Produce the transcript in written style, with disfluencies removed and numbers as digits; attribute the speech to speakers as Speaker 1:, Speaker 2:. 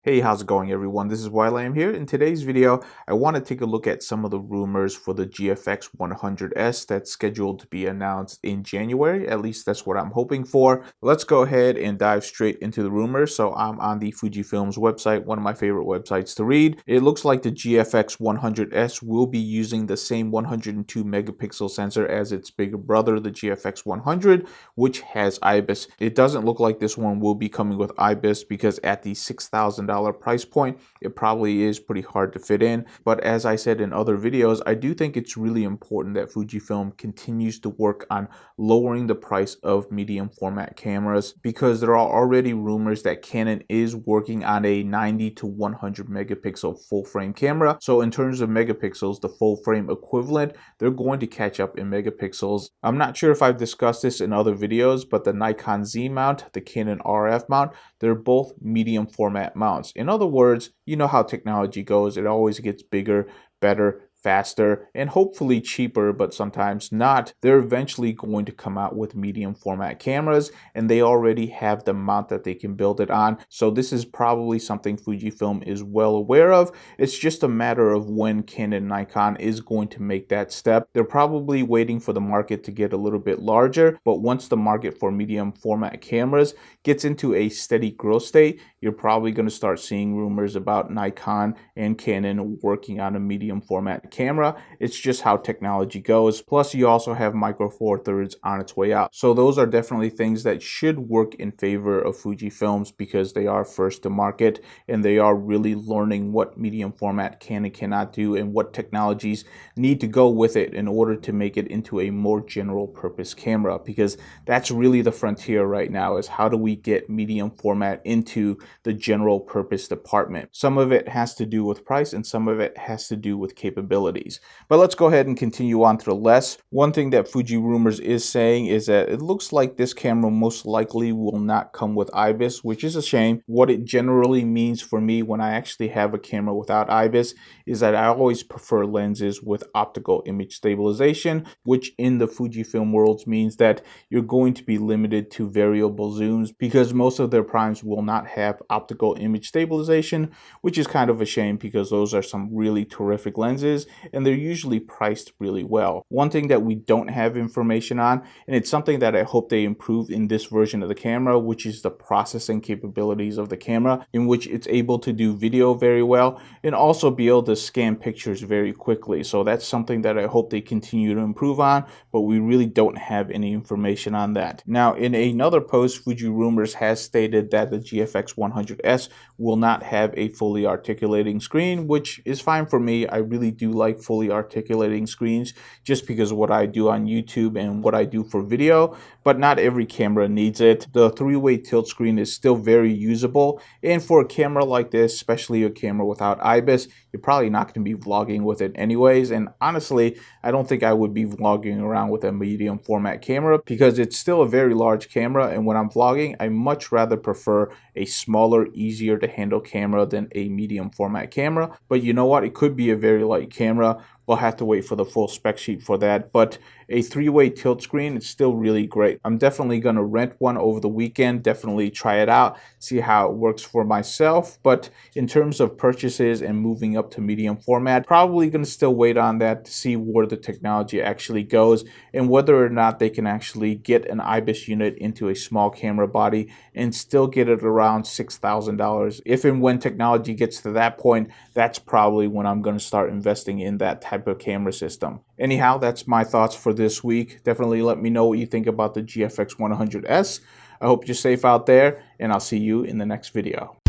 Speaker 1: Hey, how's it going everyone? This is Wylam here. In today's video, I want to take a look at some of the rumors for the GFX100S that's scheduled to be announced in January. At least that's what I'm hoping for. Let's go ahead and dive straight into the rumors. So I'm on the Fujifilm's website, one of my favorite websites to read. It looks like the GFX100S will be using the same 102 megapixel sensor as its bigger brother, the GFX100, which has IBIS. It doesn't look like this one will be coming with IBIS because at the $6,000 price point, it probably is pretty hard to fit in. But as I said in other videos, I do think it's really important that Fujifilm continues to work on lowering the price of medium format cameras, because there are already rumors that Canon is working on a 90 to 100 megapixel full frame camera. So in terms of megapixels, the full frame equivalent, they're going to catch up in megapixels. I'm not sure if I've discussed this in other videos, but the Nikon Z mount, the Canon RF mount, they're both medium format mounts. In other words, you know how technology goes. It always gets bigger, better, faster, and hopefully cheaper, but sometimes not. They're eventually going to come out with medium format cameras, and they already have the mount that they can build it on. So this is probably something Fujifilm is well aware of. It's just a matter of when Canon and Nikon is going to make that step. They're probably waiting for the market to get a little bit larger, but once the market for medium format cameras gets into a steady growth state, you're probably going to start seeing rumors about Nikon and Canon working on a medium format camera. It's just how technology goes. Plus, you also have Micro Four Thirds on its way out. So those are definitely things that should work in favor of Fujifilms, because they are first to market and they are really learning what medium format can and cannot do and what technologies need to go with it in order to make it into a more general purpose camera, because that's really the frontier right now, is how do we get medium format into the general purpose department. Some of it has to do with price and some of it has to do with capabilities. But let's go ahead and continue on to the less. One thing that Fuji Rumors is saying is that it looks like this camera most likely will not come with IBIS, which is a shame. What it generally means for me when I actually have a camera without IBIS is that I always prefer lenses with optical image stabilization, which in the Fujifilm world means that you're going to be limited to variable zooms, because most of their primes will not have optical image stabilization, which is kind of a shame because those are some really terrific lenses and they're usually priced really well. One thing that we don't have information on, and it's something that I hope they improve in this version of the camera, which is the processing capabilities of the camera, in which it's able to do video very well and also be able to scan pictures very quickly. So that's something that I hope they continue to improve on, but we really don't have any information on that. Now, in another post, Fuji Rumors has stated that the GFX100S will not have a fully articulating screen, which is fine for me. I really do like fully articulating screens just because of what I do on YouTube and what I do for video, but not every camera needs it. The three-way tilt screen is still very usable, and for a camera like this, especially a camera without IBIS, you're probably not going to be vlogging with it anyways. And honestly, I don't think I would be vlogging around with a medium format camera because it's still a very large camera, and when I'm vlogging, I much rather prefer a smaller, easier to handle camera than a medium format camera. But you know what? It could be a very light camera. We'll have to wait for the full spec sheet for that. But a three-way tilt screen, it's still really great. I'm definitely going to rent one over the weekend, definitely try it out, see how it works for myself. But in terms of purchases and moving up to medium format, probably going to still wait on that to see where the technology actually goes and whether or not they can actually get an IBIS unit into a small camera body and still get it around $6,000. If and when technology gets to that point, that's probably when I'm going to start investing in that type of camera system. Anyhow, that's my thoughts for this week. Definitely let me know what you think about the GFX100S. I hope you're safe out there, and I'll see you in the next video.